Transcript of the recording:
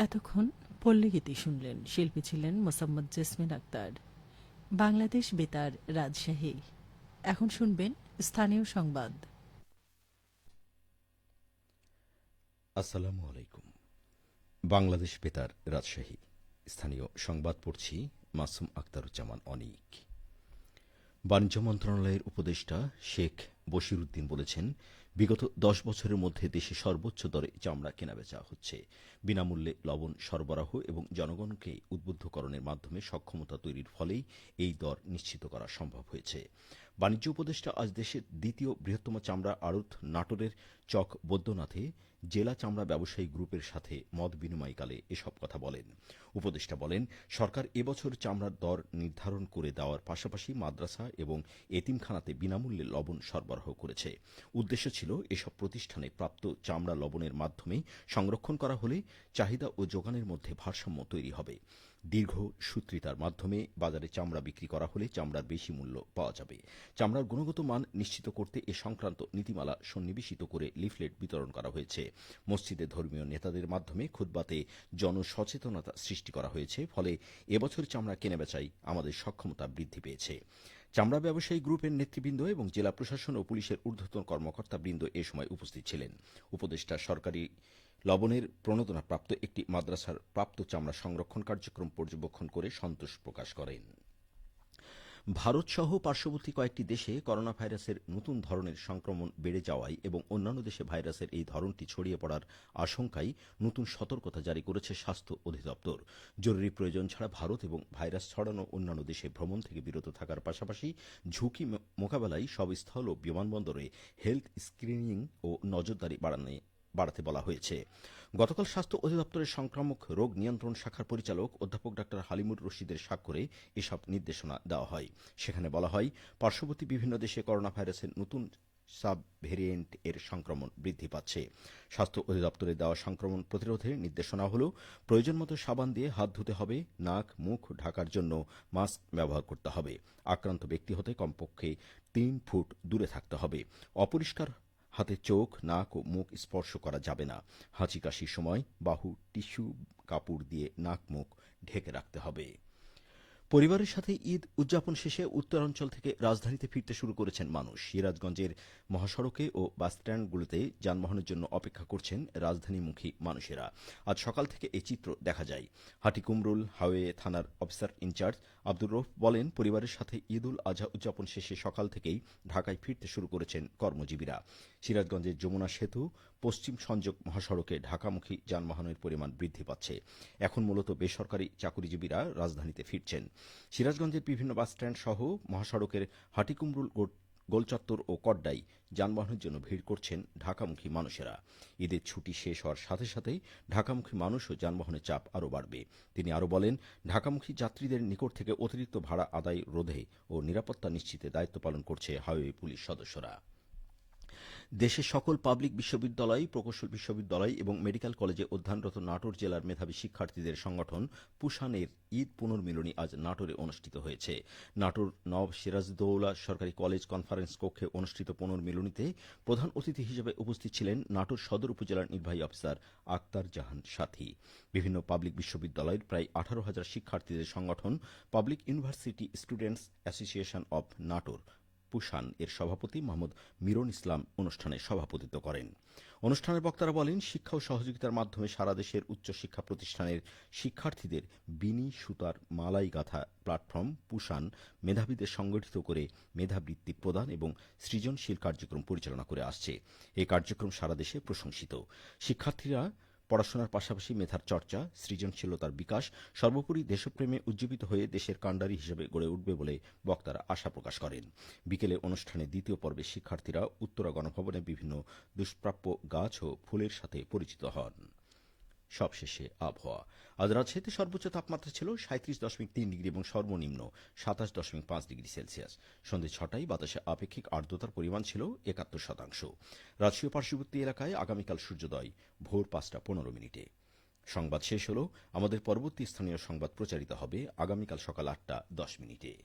এতক্ষণ পল্লীগীতি শুনলেন। শিল্পী ছিলেন মোসাম্মদ জেসমিন আক্তার। বাংলাদেশ বেতার, রাজশাহী। এখন শুনবেন স্থানীয় সংবাদ। আসসালামু আলাইকুম। বাংলাদেশ বেতার, রাজশাহী। স্থানীয় সংবাদ পড়ছি মাসুম আক্তারুজ্জামান অনিক। বাণিজ্য মন্ত্রণালয়ের উপদেষ্টা শেখ বশিরউদ্দিন বলেছেন, বিগত ১০ বছরের মধ্যে দেশে সর্বোচ্চ দরে চামড়া কেনাবেচা হচ্ছে। বিনামূল্যে লবণ সরবরাহ এবং জনগণকে উদ্বুদ্ধকরণের মাধ্যমে সক্ষমতা তৈরির ফলেই এই দর নিশ্চিত করা সম্ভব হয়েছে। বাণিজ্য উপদেষ্টা আজ দেশের দ্বিতীয় বৃহত্তম চামড়া আড়ত নাটোরের চক বৈদ্যনাথে জেলা চামড়া ব্যবসায়ী গ্রুপের সাথে মত বিনিময়কালে এসব কথা বলেন। উপদেষ্টা বলেন, সরকার এবছর চামড়ার দর নির্ধারণ করে দেওয়ার পাশাপাশি মাদ্রাসা এবং এতিমখানাতে বিনামূল্যে লবণ সরবরাহ করেছে। উদ্দেশ্য ছিল এসব প্রতিষ্ঠানে প্রাপ্ত চামড়া লবণের মাধ্যমে সংরক্ষণ করা হলে চাহিদা ও যোগানের মধ্যে ভারসাম্য তৈরি হবে। দীর্ঘ সূত্রিতার মাধ্যমে বাজারে চামড়া বিক্রি করা হলে চামড়ার বেশি মূল্য পাওয়া যাবে। চামড়ার গুণগত মান নিশ্চিত করতে এ সংক্রান্ত নীতিমালা সন্নিবেশিত করে লিফলেট বিতরণ করা হয়েছে। মসজিদে ধর্মীয় নেতাদের মাধ্যমে খুতবাতে জনসচেতনতা সৃষ্টি করা হয়েছে। ফলে এবছর চামড়া কেনাবেচায় আমাদের সক্ষমতা বৃদ্ধি পেয়েছে। চামড়া ব্যবসায়ী গ্রুপের নেতৃবৃন্দ এবং জেলা প্রশাসন ও পুলিশের ঊর্ধ্বতন কর্মকর্তাবৃন্দ এ সময় উপস্থিত ছিলেন। উপদেষ্টা সরকারি লবণের প্রণোদনাপ্রাপ্ত একটি মাদ্রাসার প্রাপ্ত চামড়া সংরক্ষণ কার্যক্রম পর্যবেক্ষণ করে সন্তোষ প্রকাশ করেন। ভারতসহ পার্শ্ববর্তী কয়েকটি দেশে করোনা ভাইরাসের নতুন ধরনের সংক্রমণ বেড়ে যাওয়ায় এবং অন্যান্য দেশে ভাইরাসের এই ধরনটি ছড়িয়ে পড়ার আশঙ্কায় নতুন সতর্কতা জারি করেছে স্বাস্থ্য অধিদপ্তর। জরুরি প্রয়োজন ছাড়া ভারত এবং ভাইরাস ছড়ানো অন্যান্য দেশে ভ্রমণ থেকে বিরত থাকার পাশাপাশি ঝুঁকি মোকাবেলায় সব স্থল ও বিমানবন্দরে হেলথ স্ক্রিনিং ও নজরদারি বাড়াতে বলা হয়েছে। গতকাল স্বাস্থ্য অধিদপ্তরের সংক্রামক রোগ নিয়ন্ত্রণ শাখার পরিচালক অধ্যাপক ডা হালিমুর রশিদের স্বাক্ষরে এসব নির্দেশনা দেওয়া হয়। সেখানে বলা হয়, পার্শ্ববর্তী বিভিন্ন দেশে করোনা ভাইরাসের নতুন সাব ভেরিয়েন্ট এর সংক্রমণ বৃদ্ধি পাচ্ছে। স্বাস্থ্য অধিদপ্তরের দেওয়া সংক্রমণ প্রতিরোধে নির্দেশনা হল, প্রয়োজন মতো সাবান দিয়ে হাত ধুতে হবে, নাক মুখ ঢাকার জন্য মাস্ক ব্যবহার করতে হবে, আক্রান্ত ব্যক্তি হতে কমপক্ষে ৩ ফুট দূরে থাকতে হবে, অপরিষ্কার হাতে চোখ, নাক ও মুখ স্পর্শ করা যাবে না, হাঁচি কাশির সময় বাহু টিস্যু কাপড় দিয়ে নাক মুখ ঢেকে রাখতে হবে। পরিবারের সাথে ঈদ উদযাপন শেষে উত্তরাঞ্চল থেকে রাজধানীতে ফিরতে শুরু করেছেন মানুষ। সিরাজগঞ্জের মহাসড়কে ও বাসস্ট্যান্ডগুলোতে যানবাহনের জন্য অপেক্ষা করছেন রাজধানীমুখী মানুষেরা। আজ সকাল থেকে এই চিত্র দেখা যায়। হাটিকুমরুল হাইওয়ে থানার অফিসার ইনচার্জ আব্দুর রউফ বলেন, পরিবারের সাথে ঈদ উল আজহা উদযাপন শেষে সকাল থেকেই ঢাকায় ফিরতে শুরু করেছেন কর্মজীবীরা। সিরাজগঞ্জের যমুনা সেতু পশ্চিম সংযোগ মহাসড়কে ঢাকামুখী যানবাহনের পরিমাণ বৃদ্ধি পাচ্ছে। এখন মূলত বেসরকারি চাকুরিজীবীরা রাজধানীতে ফিরছেন। সিরাজগঞ্জের বিভিন্ন বাসস্ট্যান্ড সহ মহাসড়কের হাটিকুমরুল গোলচত্বর ও কড্ডায় যানবাহনের জন্য ভিড় করছেন ঢাকামুখী মানুষেরা। ঈদের ছুটি শেষ হওয়ার সাথে সাথেই ঢাকামুখী মানুষ ও যানবাহনের চাপ আরও বাড়বে। তিনি আরও বলেন, ঢাকামুখী যাত্রীদের নিকট থেকে অতিরিক্ত ভাড়া আদায় রোধে ও নিরাপত্তা নিশ্চিতে দায়িত্ব পালন করছে হাইওয়ে পুলিশ সদস্যরা। দেশের সকল পাবলিক বিশ্ববিদ্যালয়, প্রকৌশল বিশ্ববিদ্যালয় এবং মেডিকেল কলেজে অধ্যয়নরত নাটোর জেলার মেধাবী শিক্ষার্থীদের সংগঠন পুশানের ঈদ পুনর্মিলনী আজ নাটোরে অনুষ্ঠিত হয়েছে। নাটোর নওয়াব সিরাজউদ্দৌলা সরকারি কলেজ কনফারেন্স কক্ষে অনুষ্ঠিত পুনর্মিলনীতে প্রধান অতিথি হিসেবে উপস্থিত ছিলেন নাটোর সদর উপজেলার নির্বাহী অফিসার আক্তার জাহান সাথী। বিভিন্ন পাবলিক বিশ্ববিদ্যালয়ের প্রায় 18,000 শিক্ষার্থীদের সংগঠন public university students association of Natore পুশান এর সভাপতি মোহাম্মদ মিরন ইসলাম অনুষ্ঠানে সভাপতিত্ব করেন। অনুষ্ঠানের বক্তারা বলেন, শিক্ষা ও সহযোগিতার মাধ্যমে সারা দেশের উচ্চশিক্ষা প্রতিষ্ঠানের শিক্ষার্থীদের বিনি সুতার মালাই গাথা প্ল্যাটফর্ম পুশান মেধাবীদের সংগঠিত করে মেধাবৃত্তি প্রদান এবং সৃজনশীল কার্যক্রম পরিচালনা করে আসছে। এই কার্যক্রম সারা দেশে প্রশংসিত। শিক্ষার্থীরা পড়াশোনার পাশাপাশি মেধার চর্চা, সৃজনশীলতার বিকাশ, সর্বোপরি দেশপ্রেমে উজ্জীবিত হয়ে দেশের কাণ্ডারি হিসেবে গড়ে উঠবে বলে বক্তারা আশা প্রকাশ করেন। বিকেলে অনুষ্ঠানে দ্বিতীয় পর্বে শিক্ষার্থীরা উত্তরা গণভবনে বিভিন্ন দুষ্প্রাপ্য গাছ ও ফুলের সাথে পরিচিত হন। সবশেষে আবহাওয়া। আজ রাজশাহীতে সর্বোচ্চ তাপমাত্রা ছিল 37.3 ডিগ্রি এবং সর্বনিম্ন 27.5 ডিগ্রি সেলসিয়াস। সন্ধ্যে 6টায় বাতাসে আপেক্ষিক আর্দ্রতার পরিমাণ ছিল 71%। রাজশাহী পার্শ্ববর্তী এলাকায় আগামীকাল সূর্যোদয় ভোর 5:15। সংবাদ শেষ হল। আমাদের পরবর্তী স্থানীয় সংবাদ প্রচারিত হবে আগামীকাল সকাল 8:10।